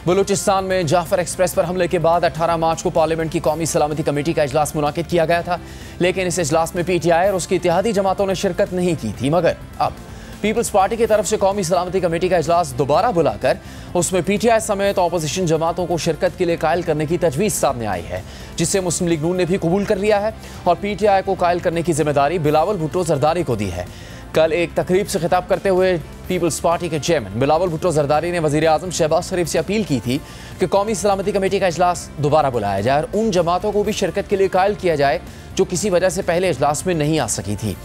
बलूचिस्तान में जाफर एक्सप्रेस पर हमले के बाद 18 मार्च को पार्लियामेंट की कौमी सलामती कमेटी का इजलास मुनाकिद किया गया था, लेकिन इस इजलास में पीटीआई और उसकी इत्तेहादी जमातों ने शिरकत नहीं की थी। मगर अब पीपल्स पार्टी की तरफ से कौमी सलामती कमेटी का इजलास दोबारा बुलाकर उसमें पीटीआई समेत अपोजिशन जमातों को शिरकत के लिए कायल करने की तजवीज़ सामने आई है, जिसे मुस्लिम लीग नून ने भी कबूल कर लिया है और पीटीआई को कायल करने की जिम्मेदारी बिलावल भुट्टो जरदारी को दी है। कल एक तकरीब से खिताब करते हुए पीपल्स पार्टी के चेयरमैन बिलावल भुट्टो जरदारी ने वज़ीर आज़म शहबाज शरीफ से अपील की थी कि कौमी सलामती कमेटी का इजलास दोबारा बुलाया जाए और उन जमातों को भी शिरकत के लिए कायल किया जाए जो किसी वजह से पहले इजलास में नहीं आ सकी थी।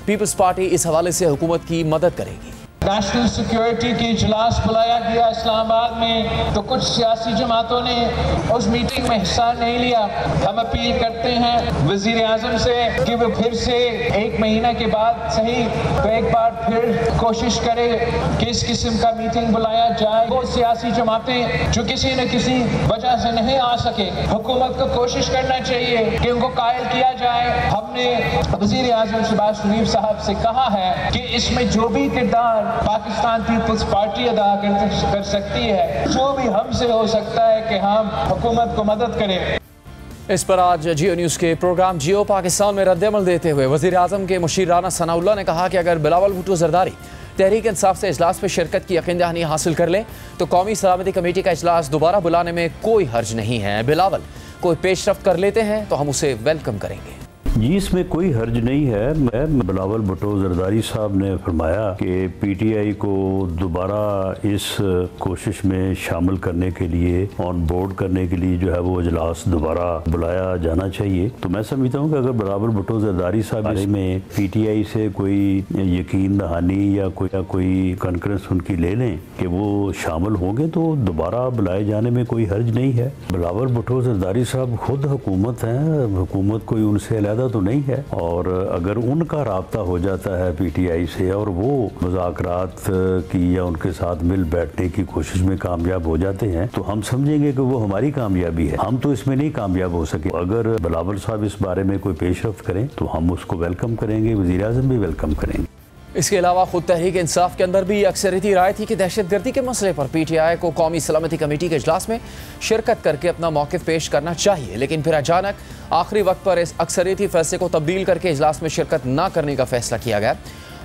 पीपल्स पार्टी इस हवाले से हुकूमत की मदद करेगी। नेशनल सिक्योरिटी की इजलास बुलाया गया इस्लामाबाद में, तो कुछ सियासी जमातों ने उस मीटिंग में हिस्सा नहीं लिया। हम अपील करते हैं वज़ीर आज़म से कि वो फिर से 1 महीने के बाद सही तो एक बार फिर कोशिश करे कि इस किस्म का मीटिंग बुलाया जाए। वो सियासी जमातें जो किसी न किसी वजह से नहीं आ सके, हुकूमत को कोशिश करना चाहिए कि उनको कायल किया जाए। हमने वज़ीर आज़म शहबाज शरीफ साहब से कहा है कि इसमें जो भी किरदार पाकिस्तान पीपल्स पार्टी अदा कर सकती है, जो भी हमसे हो सकता है कि हम हुकूमत को मदद करें। इस पर आज जियो न्यूज़ के प्रोग्राम जियो पाकिस्तान में रद्द-ए-अमल देते हुए वज़ीर आज़म के मुशीर राना सनाउल्लाह ने कहा कि अगर बिलावल भुट्टो जरदारी तहरीक इंसाफ से इजलास में शिरकत की यकीन दहानी हासिल कर ले तो कौमी सलामती कमेटी का इजलास दोबारा बुलाने में कोई हर्ज नहीं है। बिलावल कोई पेशरफ्त कर लेते हैं तो हम उसे वेलकम करेंगे। जी, इसमें कोई हर्ज नहीं है। मैं बिलावल भुट्टो जरदारी साहब ने फरमाया कि पीटीआई को दोबारा इस कोशिश में शामिल करने के लिए, ऑन बोर्ड करने के लिए जो है वो इजलास दोबारा बुलाया जाना चाहिए। तो मैं समझता हूँ कि अगर बिलावल भुट्टो जरदारी साहब बारे में पीटीआई से कोई यकीन दहानी या कोई कॉन्फ्रेंस उनकी ले लें कि वो शामिल होंगे तो दोबारा बुलाए जाने में कोई हर्ज नहीं है। बिलावल भुट्टो जरदारी साहब खुद हुकूमत हैं, हुकूमत कोई उनसे अलहदा तो नहीं है, और अगर उनका राब्ता हो जाता है पीटीआई से और वो मुज़ाकरात की या उनके साथ मिल बैठने की कोशिश में कामयाब हो जाते हैं तो हम समझेंगे कि वो हमारी कामयाबी है। हम तो इसमें नहीं कामयाब हो सके। अगर बिलावल साहब इस बारे में कोई पेशरफ्त करें तो हम उसको वेलकम करेंगे, वज़ीर आज़म भी वेलकम करेंगे। इसके अलावा खुद तहरीक इंसाफ के अंदर भी अक्सरियती राय थी कि दहशतगर्दी के मसले पर पीटीआई को कौमी सलामती कमेटी के इजलास में शिरकत करके अपना मौक़िफ़ पेश करना चाहिए, लेकिन फिर अचानक आखिरी वक्त पर इस अक्सरियती फैसले को तब्दील करके इजलास में शिरकत न करने का फैसला किया गया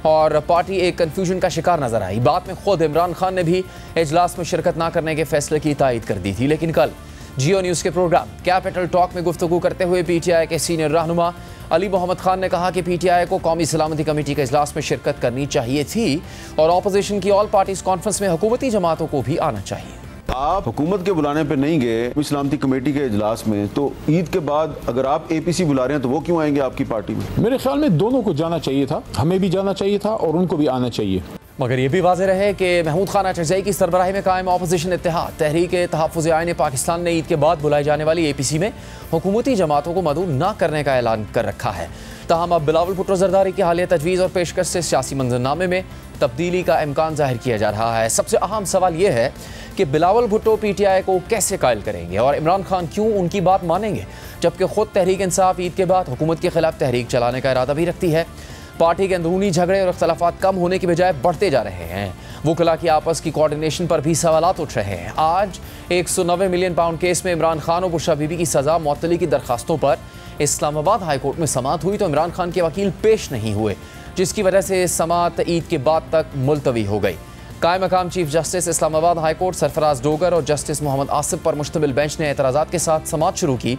और पार्टी एक कन्फ्यूजन का शिकार नजर आई। बाद में खुद इमरान खान ने भी इजलास में शिरकत न करने के फैसले की तायद कर दी थी, लेकिन कल जियो न्यूज़ के प्रोग्राम कैपिटल टॉक में गुफ्तगू करते हुए पीटीआई के सीनियर रहनुमा अली मोहम्मद खान ने कहा कि पीटीआई को कौमी सलामती कमेटी के इजलास में शिरकत करनी चाहिए थी और अपोजिशन की ऑल पार्टीज कॉन्फ्रेंस में हुकूमती जमातों को भी आना चाहिए। आप हुकूमत के बुलाने पे नहीं गए सलामती कमेटी के इजलास में, तो ईद के बाद अगर आप एपीसी बुला रहे हैं तो वो क्यों आएंगे आपकी पार्टी में? मेरे ख्याल में दोनों को जाना चाहिए था, हमें भी जाना चाहिए था और उनको भी आना चाहिए। मगर यह भी वाज़ेह रहे कि महमूद खान अचरजई की सरबराही में कायम अपोजिशन इत्तेहाद तहरीक तहफ़्फ़ुज़ आईन पाकिस्तान ने ईद के बाद बुलाई जाने वाली एपीसी में हुकूमती जमातों को मदऊ न करने का ऐलान कर रखा है। ताहम अब बिलावल भुट्टो जरदारी की हालिया तजवीज़ और पेशकश से सियासी मंजरनामे में तब्दीली का इम्कान जाहिर किया जा रहा है। सबसे अहम सवाल यह है कि बिलावल भुट्टो पीटीआई को कैसे कायल करेंगे और इमरान खान क्यों उनकी बात मानेंगे, जबकि खुद तहरीक इंसाफ ईद के बाद हुकूमत के खिलाफ तहरीक चलाने का इरादा भी रखती है। पार्टी के अंदरूनी झगड़े और इख्तलाफात कम होने की बजाय बढ़ते जा रहे हैं। वकला की आपस की कोऑर्डिनेशन पर भी सवालात उठ रहे हैं। आज 190 मिलियन पाउंड केस में इमरान खान और बुशरा बीबी की सज़ा मुअत्तली की दरखास्तों पर इस्लामाबाद हाई कोर्ट में समाअत हुई तो इमरान खान के वकील पेश नहीं हुए, जिसकी वजह से समाअत ईद के बाद तक मुलतवी हो गई। कायम मकाम chief justice Islamabad high court Sarfaraz Dogar और जस्टिस मोहम्मद आसिफ पर मुश्तमिल बेंच ने एतराज़ात के साथ समाअत शुरू की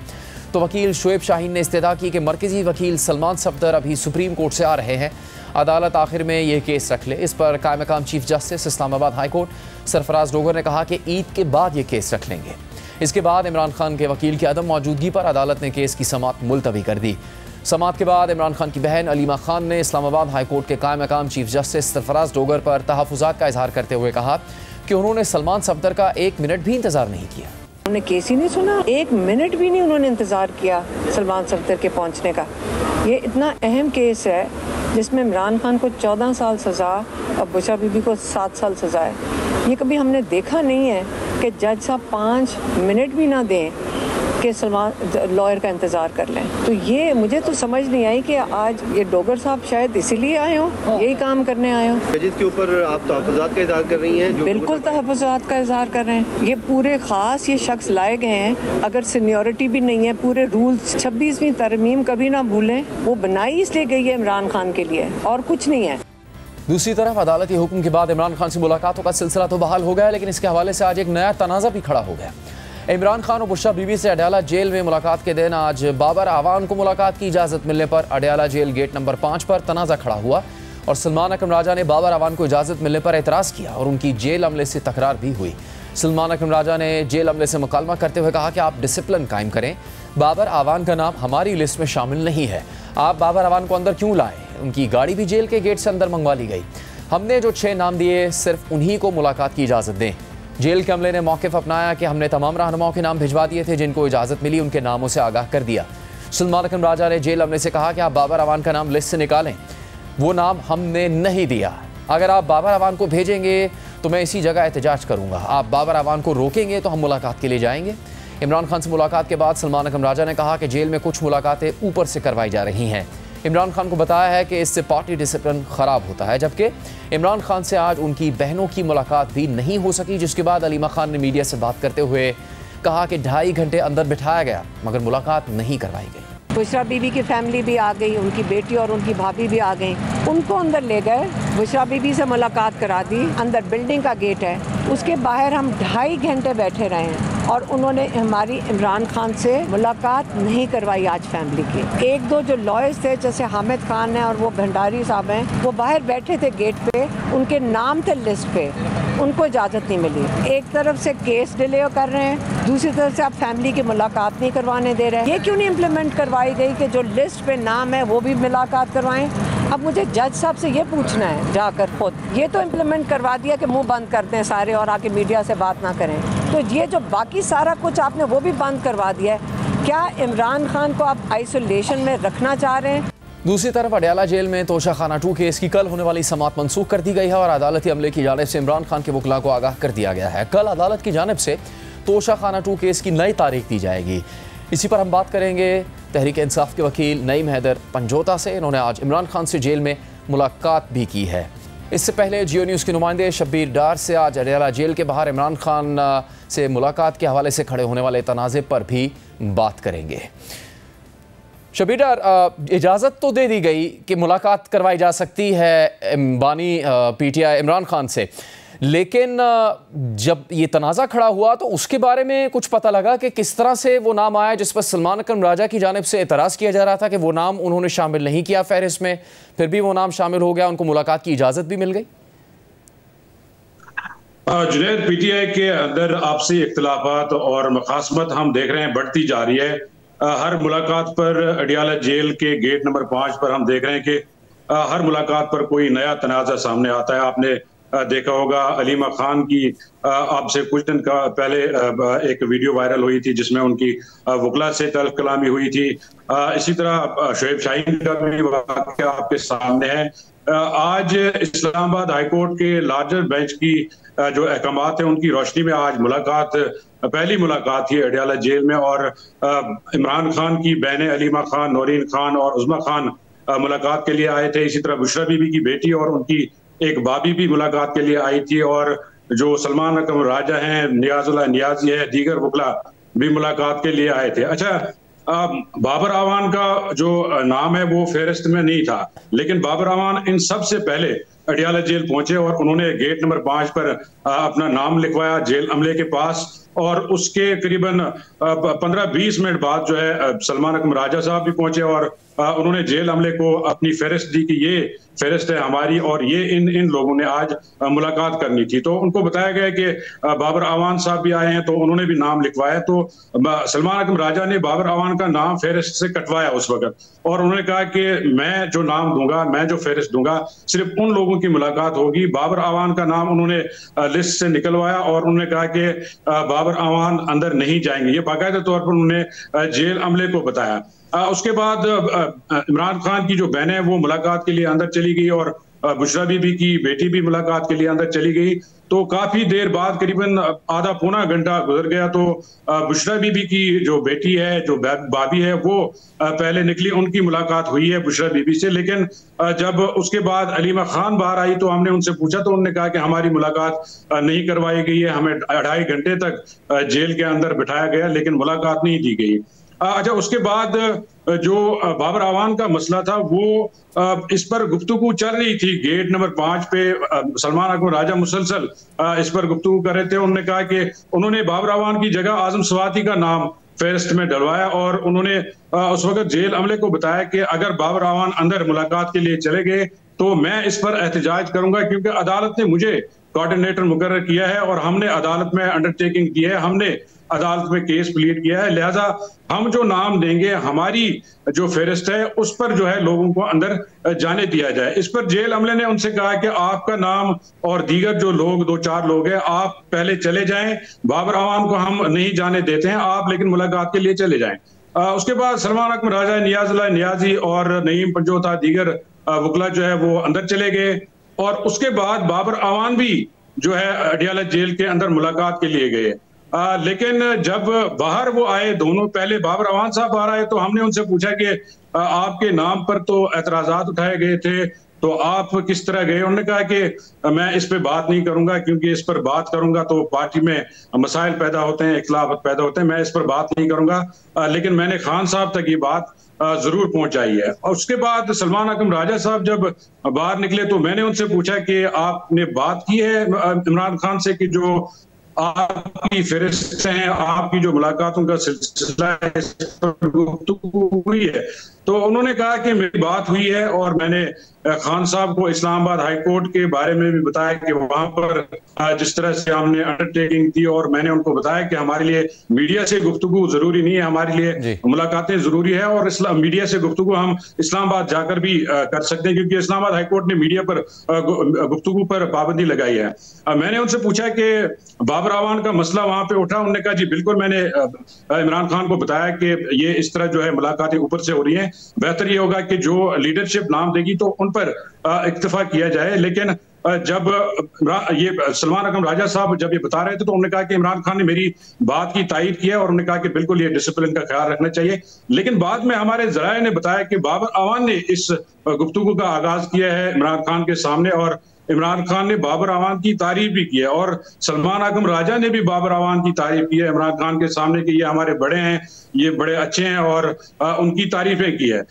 तो वकील शोएब शाहीन ने इस्तदा की कि मरकज़ी वकील सलमान सफदर अभी सुप्रीम कोर्ट से आ रहे हैं, अदालत आखिर में ये केस रख ले। इस पर कायम मकाम chief justice Islamabad high court Sarfaraz Dogar ने कहा कि ईद के बाद ये केस रख लेंगे। इसके बाद इमरान खान के वकील की अदम मौजूदगी पर अदालत ने केस की समाअत मुलतवी कर दी। समाअत के बाद इमरान खान की बहन अलीमा खान ने इस्लामाबाद हाई कोर्ट के कायम मकाम चीफ जस्टिस सरफराज डोगर पर तहफ़्फ़ुज़ात का इजहार करते हुए कहा कि उन्होंने सलमान सफदर का 1 मिनट भी इंतजार नहीं किया। उन्होंने केस ही नहीं सुना, 1 मिनट भी नहीं उन्होंने इंतजार किया सलमान सफदर के पहुंचने का। ये इतना अहम केस है जिसमें इमरान खान को 14 साल सज़ा और बुशरा बीबी को 7 साल सज़ा है। ये कभी हमने देखा नहीं है कि जज साहब 5 मिनट भी ना दें कि सलमान लॉयर का इंतज़ार कर लें। तो ये मुझे तो समझ नहीं आई कि आज ये डोगर साहब शायद इसीलिए आए हों, यही काम करने आए हों। जिसके ऊपर आप तहफ़्फ़ुज़ात का इज़हार कर रही हैं। बिल्कुल तहफ़्फ़ुज़ात का इज़हार कर रहे हैं। ये पूरे ख़ास ये शख्स लाए गए हैं, अगर सीनियरिटी भी नहीं है, पूरे रूल्स 26वीं तरमीम कभी ना भूलें, वो बनाई इसलिए गई है इमरान खान के लिए और कुछ नहीं है। दूसरी तरफ अदालती हुक्म के बाद इमरान खान से मुलाकातों का सिलसिला तो बहाल हो गया, लेकिन इसके हवाले से आज एक नया तनाज़ा भी खड़ा हो गया। इमरान खान और बुशरा बीबी से अडयाला जेल में मुलाकात के दिन आज बाबर आवान को मुलाकात की इजाज़त मिलने पर अडयाला जेल गेट नंबर 5 पर तनाज़ा खड़ा हुआ और सलमान अकरम राजा ने बाबर आवान को इजाज़त मिलने पर एतराज़ किया और उनकी जेल अमले से तकरार भी हुई। सलमान अकरम राजा ने जेल अमले से मुकालमा करते हुए कहा कि आप डिसिप्लिन कायम करें, बाबर आवान का नाम हमारी लिस्ट में शामिल नहीं है, आप बाबर आवान को अंदर क्यों लाए? उनकी गाड़ी भी जेल के गेट से अंदर मंगवा ली गई। हमने जो 6 नाम दिए सिर्फ उन्हीं को मुलाकात की इजाज़त दें। जेल के अमले ने मौक़िफ़ अपनाया कि हमने तमाम रहनुमाओं के नाम भिजवा दिए थे, जिनको इजाज़त मिली उनके नामों से आगाह कर दिया। सलमान अकरम राजा ने जेल अमले से कहा कि आप बाबर आवान का नाम लिस्ट से निकालें, वो नाम हमने नहीं दिया। अगर आप बाबर आवान को भेजेंगे तो मैं इसी जगह एहतजाज करूँगा, आप बाबर आवान को रोकेंगे तो हम मुलाकात के लिए जाएंगे। इमरान खान से मुलाकात के बाद सलमान अकरम राजा ने कहा कि जेल में कुछ मुलाकातें ऊपर से करवाई जा रही हैं। इमरान खान को बताया है कि इससे पार्टी डिसिप्लिन ख़राब होता है, जबकि इमरान खान से आज उनकी बहनों की मुलाकात भी नहीं हो सकी, जिसके बाद अलीमा खान ने मीडिया से बात करते हुए कहा कि 2.5 घंटे अंदर बिठाया गया मगर मुलाकात नहीं करवाई गई। बुशरा बीबी की फैमिली भी आ गई, उनकी बेटी और उनकी भाभी भी आ गई, उनको अंदर ले गए, बुशरा बीबी से मुलाकात करा दी। अंदर बिल्डिंग का गेट है, उसके बाहर हम 2.5 घंटे बैठे रहे हैं और उन्होंने हमारी इमरान खान से मुलाकात नहीं करवाई आज फैमिली की। 1-2 जो लॉयर्स थे जैसे हामिद खान है और वो भंडारी साहब हैं, वो बाहर बैठे थे गेट पे, उनके नाम थे लिस्ट पे, उनको इजाज़त नहीं मिली। एक तरफ से केस डिले कर रहे हैं, दूसरी तरफ से आप फैमिली की मुलाकात नहीं करवाने दे रहे हैं। ये क्यों नहीं इम्प्लीमेंट करवाई गई कि जो लिस्ट पे नाम है वो भी मुलाकात करवाएं? अब मुझे जज साहब से ये पूछना है जाकर खुद, ये तो इम्प्लीमेंट करवा दिया कि मुंह बंद करते हैं सारे और आके मीडिया से बात ना करें, तो ये जो बाकी सारा कुछ आपने वो भी बंद करवा दिया है। क्या इमरान खान को आप आइसोलेशन में रखना चाह रहे हैं? दूसरी तरफ अडयाला जेल में तोशाखाना 2 केस की कल होने वाली समाअत मनसूख कर दी गई है और अदालती अमले की जानिब से इमरान खान के वकला को आगाह कर दिया गया है। कल अदालत की जानिब से तोशाखाना 2 केस की नई तारीख दी जाएगी। इसी पर हम बात करेंगे तहरीक इंसाफ के वकील नईम हैदर पंजोता से। इन्होंने आज इमरान खान से जेल में मुलाकात भी की है। इससे पहले जियो न्यूज़ के नुमाइंदे शब्बीर डार से आज अडयाला जेल के बाहर इमरान खान से मुलाकात के हवाले से खड़े होने वाले तनाज़े पर भी बात करेंगे। शब्बीर डार, इजाज़त तो दे दी गई कि मुलाकात करवाई जा सकती है बानी PTI इमरान खान से, लेकिन जब ये तनाज़ा खड़ा हुआ तो उसके बारे में कुछ पता लगा कि किस तरह से वो नाम आया जिस पर सलमान अकरम राजा की जानिब से एतराज़ किया जा रहा था कि वो नाम उन्होंने शामिल नहीं किया फहरिस्त में, फिर भी वो नाम शामिल हो गया, उनको मुलाकात की इजाज़त भी मिल गई। जुनैद, PTI के अंदर आपसी इख्तिलाफात और मुखासमत हम देख रहे हैं बढ़ती जा रही है। हर मुलाकात पर अडयाला जेल के गेट नंबर 5 पर हम देख रहे हैं कि हर मुलाकात पर कोई नया तनाज़ा सामने आता है। आपने देखा होगा अलीमा खान की आपसे कुछ दिन का पहले एक वीडियो वायरल हुई थी जिसमें उनकी वकला से तल्ख कलामी हुई थी। इसी तरह शोएब शाहीन का भी वाक़या आपके सामने है। आज इस्लामाबाद हाईकोर्ट के लार्जर बेंच की जो अहकामात है उनकी रोशनी में आज मुलाकात, पहली मुलाकात थी अडयाला जेल में और इमरान खान की बहनें अलीमा खान, नौरीन खान और उज़मा खान मुलाकात के लिए आए थे। इसी तरह बुशरा बीबी की बेटी और उनकी एक भाभी भी मुलाकात के लिए आई थी और जो सलमान अकरम राजा हैं, नियाजुल्लाह नियाजी है, दीगर वकला भी मुलाकात के लिए आए थे। अच्छा, बाबर आवान का जो नाम है वो फहरिस्त में नहीं था, लेकिन बाबर आवान इन सब से पहले अडयाला जेल पहुंचे और उन्होंने गेट नंबर 5 पर अपना नाम लिखवाया जेल अमले के पास और उसके करीबन 15-20 मिनट बाद जो है सलमान अकरम राजा साहब भी पहुंचे और उन्होंने जेल अमले को अपनी फहरिस्त दी कि ये फहरिस्त है हमारी और ये इन लोगों ने आज मुलाकात करनी थी। तो उनको बताया गया कि बाबर आवान साहब भी आए हैं, तो उन्होंने भी नाम लिखवाया। तो सलमान अकरम राजा ने बाबर आवान का नाम फहरिस्त से कटवाया उस वक्त और उन्होंने कहा कि मैं जो नाम दूंगा, मैं जो फहरिस्त दूंगा, सिर्फ उन लोगों की मुलाकात होगी। बाबर आवान का नाम उन्होंने लिस्ट से निकलवाया और उन्होंने कहा कि बाबर आवान अंदर नहीं जाएंगे। ये बाकायदा तौर पर उन्होंने जेल अमले को बताया। उसके बाद इमरान खान की जो बहनें वो मुलाकात के लिए अंदर चली गई और बुशरा बीबी की बेटी भी मुलाकात के लिए अंदर चली गई। तो काफी देर बाद करीबन आधा पौना घंटा गुजर गया तो बुशरा बीबी की जो बेटी है, जो भाभी है, वो पहले निकली, उनकी मुलाकात हुई है बुशरा बीबी से। लेकिन जब उसके बाद अलीमा खान बाहर आई तो हमने उनसे पूछा तो उन्होंने कहा कि हमारी मुलाकात नहीं करवाई गई है, हमें 2.5 घंटे तक जेल के अंदर बिठाया गया लेकिन मुलाकात नहीं दी गई। अच्छा, उसके बाद जो बाबर आवान का मसला था वो इस पर गुफ्तगू चल रही थी। गेट नंबर 5 पे सलमान अकबर राजा मुसलसल इस पर गुफ्तगू कर रहे थे। उन्होंने कहा कि उन्होंने बाबर आवान की जगह आजम स्वाति का नाम फेहरिस्त में डलवाया और उन्होंने उस वक्त जेल अमले को बताया कि अगर बाबर आवान अंदर मुलाकात के लिए चले गए तो मैं इस पर एहतजाज करूंगा, क्योंकि अदालत ने मुझे कोऑर्डिनेटर मुकर्रर किया है और हमने अदालत में अंडरटेकिंग की है, हमने अदालत में केस प्लीड किया है, लिहाजा हम जो नाम देंगे, हमारी जो फेहरिस्त है उस पर जो है लोगों को अंदर जाने दिया जाए। इस पर जेल अमले ने उनसे कहा कि आपका नाम और दीगर जो लोग 2-4 लोग हैं, आप पहले चले जाएं, बाबर आवान को हम नहीं जाने देते हैं, आप लेकिन मुलाकात के लिए चले जाएं। उसके बाद सलमान अकबर राजा, नियाजुल्लाह नियाजी और नईम पंजोता दीगर वकला जो है वो अंदर चले गए और उसके बाद बाबर आवान भी जो है अडियाला जेल के अंदर मुलाकात के लिए गए। लेकिन जब बाहर वो आए, दोनों पहले बाबर आवान साहब बाहर आए तो हमने उनसे पूछा कि आपके नाम पर तो एतराजात उठाए गए थे, तो आप किस तरह गए? उन्होंने कहा कि मैं इस पे बात नहीं करूंगा, क्योंकि इस पर बात करूंगा तो पार्टी में मसाइल पैदा होते हैं, इख्तिलाफ पैदा होते हैं, मैं इस पर बात नहीं करूंगा। लेकिन मैंने खान साहब तक ये बात जरूर पहुंचाई है। और उसके बाद सलमान अकबर राजा साहब जब बाहर निकले तो मैंने उनसे पूछा कि आपने बात की है इमरान खान से कि जो आपकी फहरिस्त हैं, आपकी जो मुलाकातों का सिलसिला है, इस पर गुफ्तगू हुई है? तो उन्होंने कहा कि मेरी बात हुई है और मैंने खान साहब को इस्लामाबाद हाई कोर्ट के बारे में भी बताया कि वहां पर जिस तरह से हमने अंडरटेकिंग दी और मैंने उनको बताया कि हमारे लिए मीडिया से गुफ्तगू जरूरी नहीं है, हमारे लिए मुलाकातें जरूरी है और मीडिया से गुफ्तगू हम इस्लामाबाद जाकर भी कर सकते हैं, क्योंकि इस्लामाबाद हाई कोर्ट ने मीडिया पर गुफ्तगू पर पाबंदी लगाई है। मैंने उनसे पूछा कि बाबर आवान का मसला वहां पे उठा? उन्होंने कहा जी बिल्कुल, मैंने इमरान खान को बताया कि ये इस तरह जो है मुलाकातें ऊपर से हो रही हैं, बेहतर ये होगा कि जो लीडरशिप नाम देगी तो उन पर इक्तफा किया जाए। लेकिन जब ये सलमान अकबर राजा साहब जब ये बता रहे थे तो उन्होंने कहा कि इमरान खान ने मेरी बात की तायीद की है और उन्होंने कहा कि बिल्कुल ये डिसिप्लिन का ख्याल रखना चाहिए। लेकिन बाद में हमारे जराये ने बताया कि बाबर आवान ने इस गुफ्तगू का आगाज किया है इमरान खान के सामने और इमरान खान ने बाबर आवान की तारीफ भी की है और सलमान अकबर राजा ने भी बाबर आवान की तारीफ की है इमरान खान के सामने कि ये हमारे बड़े हैं, ये बड़े अच्छे हैं और उनकी तारीफें की है।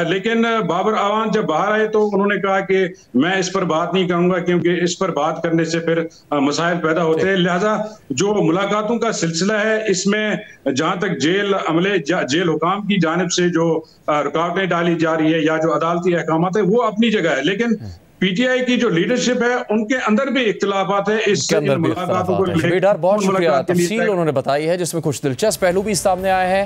लेकिन बाबर आवान जब बाहर आए तो उन्होंने कहा कि मैं इस पर बात नहीं करूंगा, क्योंकि इस पर बात करने से फिर मसाइल पैदा होते हैं। लिहाजा जो मुलाकातों का सिलसिला है, इसमें जहां तक जेल अमले, जेल हुकाम की जानिब से जो रुकावटें डाली जा रही है या जो अदालती अहकामात है वो अपनी जगह है, लेकिन पीटीआई की जो लीडरशिप है उनके अंदर भी इख्तिलाफात है। इस मुलाकातों को बहुत शुक्रिया, तफसील उन्होंने बताई है जिसमें कुछ दिलचस्प पहलू भी सामने आए हैं।